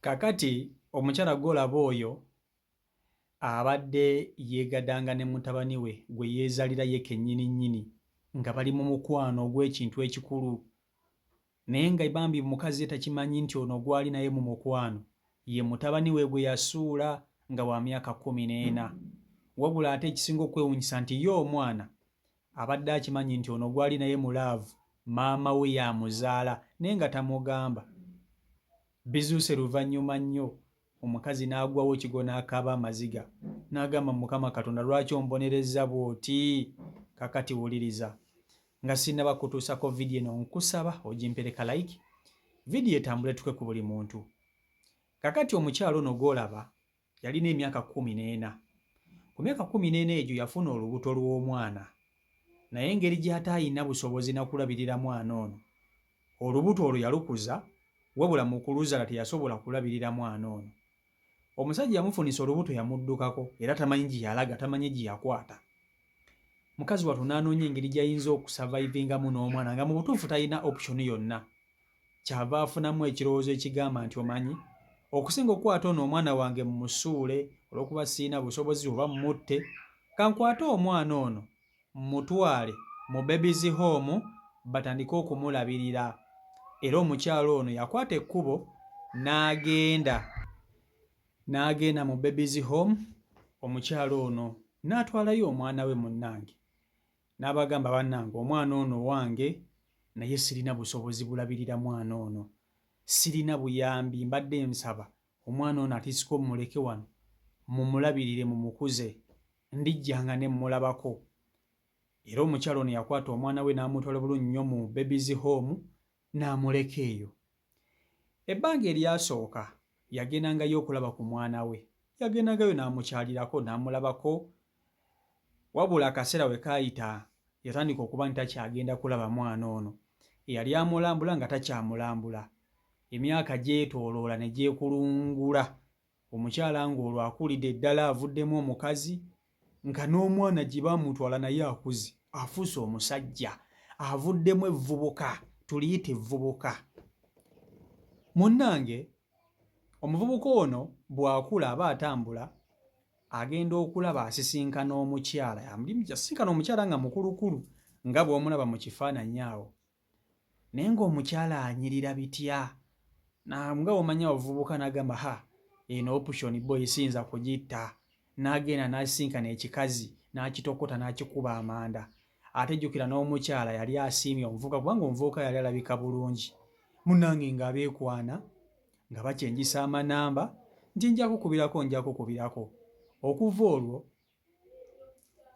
Kakati omukyala gw'olaba oyo abadde yeegadanga ne mutabani we gwe yeezalira ye kennyini nnyini nga bali mu mukwano ogw'ekintu ekikulu naye nga bambi omukazi ye takimanyi nti ono gw'ali naye mu mukwano ye mutabani we gwe yasuula nga wa myaka 14 wabula ate ekisinga okwewuunyisa nti ye omwana abadde akimanyi nti ono gw'ali naye mu laavu maama we yamuzaala naye nga tamugamba. Bizuuse luvannyuma nnyo omukazi n'agwawo ekigo n'akaaba amaziga n'agamba Mukama Katonda lwaki ombonerezza bw'oti? Kakati wuliriza nga sinnaba kutuusako vidiyo eno nkusaba ogimpereka like vidiyo etambule tukwe ku buli muntu. Kakati omukyalo ono gw'olaba yalina emyaka 14. Ku myaka 14 egyo yafuna olubuto lw'omwana naye engeri gy'ataayina busobozi na kulabirira mwana ono olubuto olwo yalukuza wabula mu kuluzala teyasobola kulabirira mwana ono. Omusajja yamufunisa olubuto yamuddukako era tamanyi gye yalaga, tamanyi gye yakwata. Mukazi wattu n'anoonya engeri gy'ayinza okusavaivingamu n'omwana nga mu butuufu talina option yonna. Kyava afunamu ekirowoozo ekigamba nti omanyi okusinga okukwata ono omwana wange mmusuule olw'okuba sirina busobozi oba mmutte, kankwate omwana ono mmutwale mu babies home batandike okumulabirira. Era omukyalo ono yakwata ekkubo n'agenda mu babies home. Omukyalo ono n'atwalayo omwana we munnange n'abagamba bannange omwana ono wange naye sirina busobozi bulabirira mwana ono, sirina buyambi, mbadde nsaba omwana ono atisiko mumuleke wano mumulabirire mumukuze ndijjanga ne mmulabako. Era omukyalo ono yakwata omwana we n'amutwala bulungi nnyo mu babies home n'amuleka eyo. Ebbanga eryasooka yagendangayo okulaba ku mwana we, yagendangayo n'amukyalirako n'amulabako, wabula akaseera we kaayita yatandika okuba nti takyagenda kulaba mwana ono. Eyali amulambula nga takyamulambula, emyaka gyetooloola ne gyekulungula, omukyala ng'olwo akulidde ddala avuddemu omukazi nga n'omwana gye baamutwala naye akuze afuuse omusajja avuddemu evvubuka, tuliyite evvubuka. Munnange omuvubuka ono bw'akula aba atambula agenda okulaba asisinkana omukyala, asisinkana omukyala nga mukulukulu nga bw'omulaba mu kifaananyi awo, naye ng'omukyala anyirira bitya nga omanyi abavubuka n'agamba eno option boy siyinza kugitta, n'agenda n'asisinkana ekikazi n'akitokota n'akikuba amanda. Ate jjukira n'omukyala yali asiimye omuvubuka kubanga omuvubuka yali alabika bulungi. Munnange ng'abeekwana nga bakyenjisa amanamba nti nja kukubirako. Okuva olwo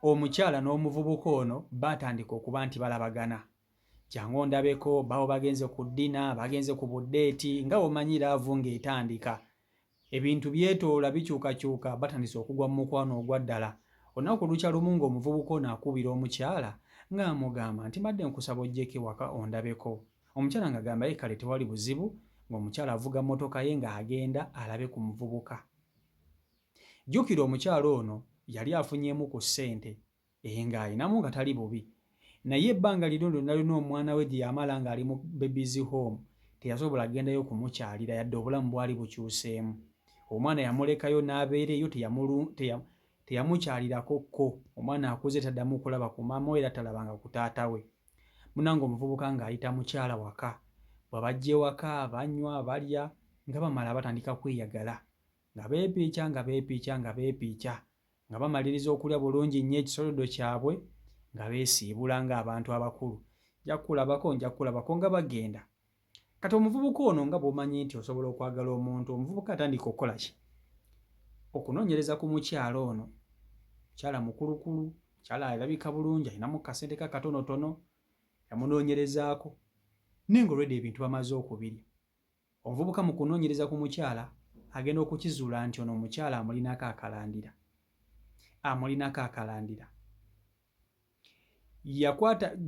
omukyala n'omuvubuka ono baatandika okuba nti balabagana, jangu ondabeko, bawo bagenze ku ddina, bagenze ku buddeeti, nga omanyi laavu ng'etandika. Ebintu byetoola bikyukakyuka, batandise okugwa mu mukwano ogwa ddala. Olunaku lukya lumu ng'omuvubuka ono akubira omukyala ng'amugamba nti mbadde nkusaba ojjeko ewaka ondabeko. Omukyala ng'agamba ye kale tewali buzibu, ng'omukyala avuga mmotoka ye ng'agenda alabe ku muvubuka. Jjukira omukyala ono yali afunyeemu ku ssente ng'ayinamu nga tali bubi, naye ebbanga lino lyonna lyonna omwana we gye yamala ng'ali mu babies home teyasobola kugendayo kumukyalira yadde obulamu bwali bukyuseemu. Omwana yamulekayo n'abeera eyo, teyamukyalirako kko. Omwana akuze taddamu kulaba ku maama we era talabanga ku taata we. Munnange omuvubuka ng'ayita mukyala waka, bwe bajja ewaka banywa balya nga bamala batandika kweyagala nga beepiica nga bamaliriza okulya bulungi nnyo ekisolodo kyabwe nga beesiibula ng'abantu abakulu. Nja kulabako nga bagenda. Kati omuvubuka ono nga bw'omanyi nti osobola okwagala omuntu, omuvubuka atandika okukola ki? Okunoonyereza ku mukyala ono. Mukyala mukulukulu, mukyala alabika bulungi, alinamu kasente ka katonotono, yamunoonyerezaako naye ng'olwedde ebintu bamaze okubirya. Omuvubuka mu kunoonyereza ku mukyala agenda okukizuula nti ono omukyala amulinako akalandira.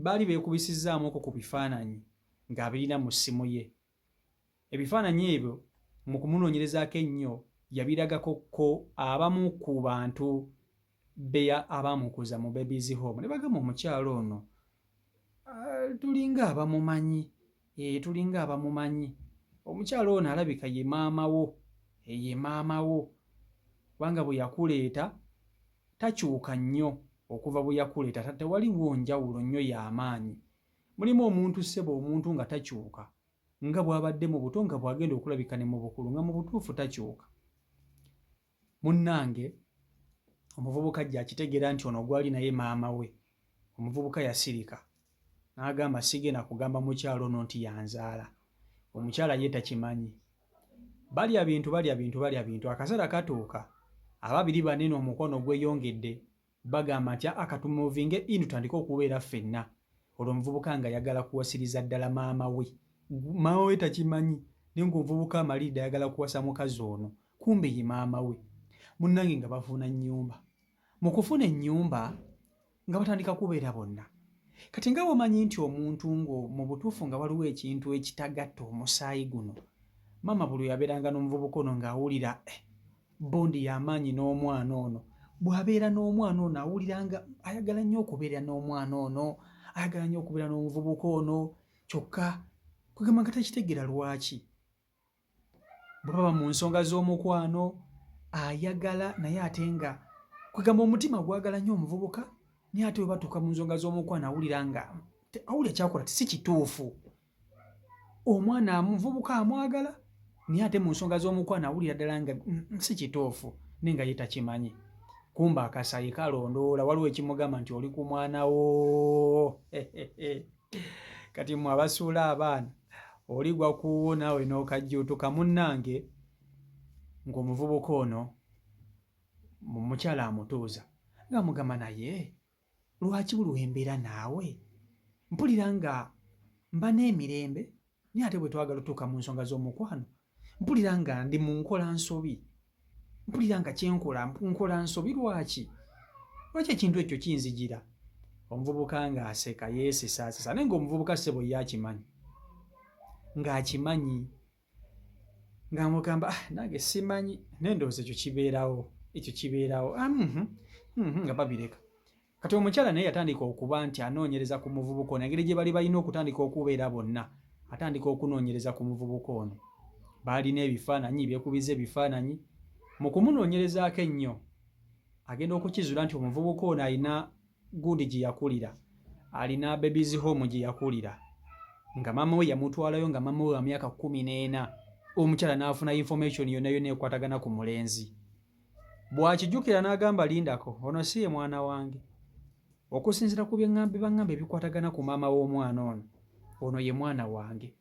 Baali beekubisizzaamuko ku bifaananyi ng'abirina mu ssimu ye. Ebifaananyi ebyo mu kumunoonyerezaako ennyo yabiragako abamu ku bantu abaamukuza mu babies home ne bagamba omukyala ono tulinga abamumanyi. Omukyala ono alabika ye maama wo ye maama wo kubanga bwe yakuleeta takyuka nnyo okuva bwe yakuleeta tewaliwo njawulo nnyo y'amaanyi. Mulimu omuntu ssebo omuntu nga takyuka nga bw'abadde mu buto nga bw'agenda okulabika ne mu bukulu nga mu butuufu takyuka. Munnange omuvubuka ajja akitegeera nti ono gwali naye maama we. Omuvubuka yasirika n'agamba sigenda kugamba mukyalo ono nti yanzaala. Omukyala ye takimanyi. Balya bintu akasala katuuka ababiri banene omukono gweyongedde bagamba nti akatumuvinge in tutandike okubeera ffenna. Olwo omuvubuka nga ayagala kuwasiriza ddala maama we. Maama we takimanyi naye ng'omuvubuka amalidde ayagala kuwasa mukazi ono kumbe ye maama we. Munnange nga bafuuna nnyumba. Mu kufuna ennyumba nga batandika kubeera bonna. Kati nga wamanyi nti omuntu mu butuufu nga waliwo ekintu ekitagatta omusaayi guno. Maama buli yabeeranga n'omuvubuka ono ng'awulira bondi y'amaanyi n'omwana ono. Bw'abeera n'omwana ono awuliranga ayagala nnyo okubeera n'omwana ono, ayagala nnyo okubeera n'omuvubuka ono, kyokka kugamba nga takitegeera lwaki. Bwe baba mu nsonga z'omukwano ayagala naye ate nga kugamba omutima gwagala nnyo omuvubuka naye ate bwe batuuka mu nsonga z'omukwano awulira kyakola si kituufu. Omwana omuvubuka amwagala naye ate mu nsonga z'omukwano awulira ddala nga si kituufu naye nga ye takimanyi. Kumba akasayi kalondoola waliwo ekimugamba nti oli ku mwana wo. Kati mmwe abasuula abaana oligwa kuwo naawe n'okajjuutuka. Munnange ng'omuvubuka ono mukyala amutuuza ng'amugamba naye lwaki buli wembeera naawe mpulira nga mba n'emirembe naye ate bwe twagala otuuka mu nsonga z'omukwano mpulira nga ndi mu nkola nsobi, mpulira nga nkola nsobi. Lwaki ekintu ekyo kinzijira? Omuvubuka ng'aseka yeesisaasisa naye ng'omuvubuka ssebo ye akimanyi, ng'akimanyi ng'amugamba nange simanyi naye ndowooza ekyo kibeerawo nga babireka. Kati omukyala naye yatandika okuba nti anoonyereza ku muvubuka ono engeri gye bali balina okutandika okubeera bonna, atandika okunoonyereza ku muvubuka ono. Baalina ebifaananyi byekubiza ebifaananyi. Mu kumunoonyerezaako ennyo agenda okukizuula nti omuvubuka ono alina gundi gye yakulira, alina babies home gye yakulira, nga maama we yamutwalayo nga maama we wa myaka 14. Omukyala n'afuna information yonna ekwatagana ku mulenzi. Bw'akijjukira n'agamba lindako ono si ye mwana wange. Okusinziira ku bangamba ebikwatagana ku maama w'omwana ono ye mwana wange.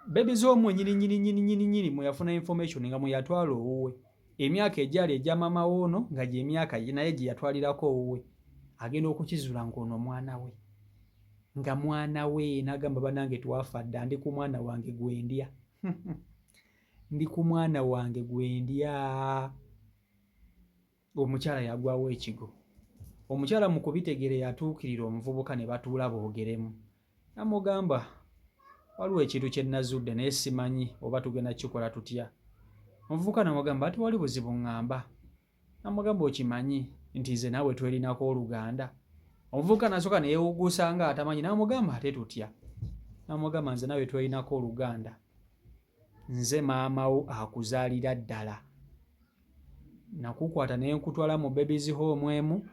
Babies home nyini mwe yafuna information nga mwe yatwala owuwe. Emyaka egyali egya maama w'ono nga gye myaka naye gye yatwalirako owuwe. Agenda okukizuula ng'ono mwana we. Nga mwana we n'agamba bannange twafa dda, ndi ku mwana wange gwe ndya. Ndi ku mwana wange gwe ndya. Omukyala yagwawo ekigo. Omukyala mu kubitegeera yatuukirira omuvubuka ne batuula boogeremu. Namugamba waliwo ekintu kye nazudde naye simanyi oba tugenda kikola tutya. Omuvubuka namugamba ati wali buzibu ŋŋamba. Namugamba okimanyi nti nze naawe twerinako oluganda. Omuvubuka nasooka ne yeewuguusa nga atamanyi namugamba ate tutya. Namugamba nze naawe twerinako oluganda. Nze maama wo akuzaalira ddala. Nakukwata ne nkutwala mu babies home emu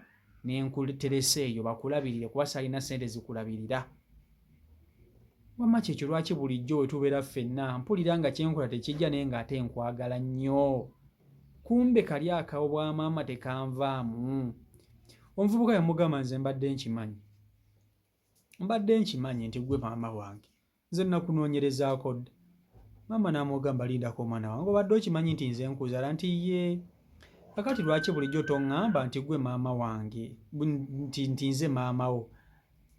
ne nkuteresa eyo bakulabirire kuba saalina ssente zikulabirira. Wamma kyekyo lwaki bulijjo we tubeera ffenna mpulira nga kyenkola tekijja naye ng'ate nkwagala nnyo. Kumbe kali akawo bwa maama tekanvaamu. Omuvubuka yamugamba nze mbadde nkimanyi nti gwe maama wange. Nze nakunoonyerezaako dda. Maama n'amugamba lindako omwana wange obadde okimanyi nti nze nkuzaala nti ye. Kakati lwaki bulijjo toŋŋamba nti gwe maama wange nti nze maama wo.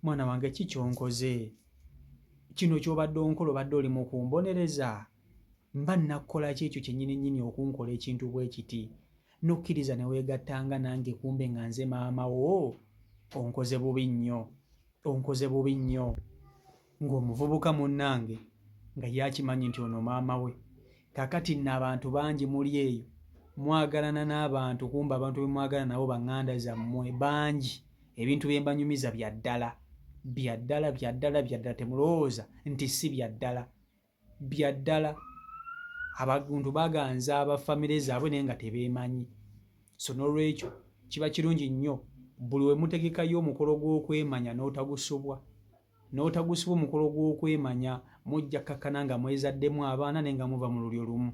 Mwana wange ki kyonkoze? Kino ky'obadde onkola obadde oli mu kumbonereza? Mba nnakukola ki ekyo kyennyini okunkola ekintu bwe kiti? N'okkiriza ne weegattanga nange kumbe nga nze maama wo? Onkoze bubi nnyo. Ng'omuvubuka munnange nga yakimanyi nti ono maama we. Kakati nno abantu bangi muli eyo mwagalana n'abantu kumbe abantu be mwagalana nabo baŋŋanda zammwe bangi. Ebintu bye mbanyumiza bya ddala temulowooza nti si bya ddala. abantu baganza abafamire zaabwe naye nga tebeemanyi. So n'olwekyo kiba kirungi nnyo buli we mutegekayo omukolo gw'okwemanya n'otagusubwa omukolo gw'okwemanya mujja kkakkana nga mwezaddemu abaana naye nga muva mu lulyo lumu.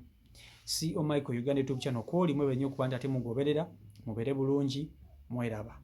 CEO Michael Uganda YouTube channel kw'oli mwebenye okuba nti ate mugoberera, mubeere bulungi, mweraba.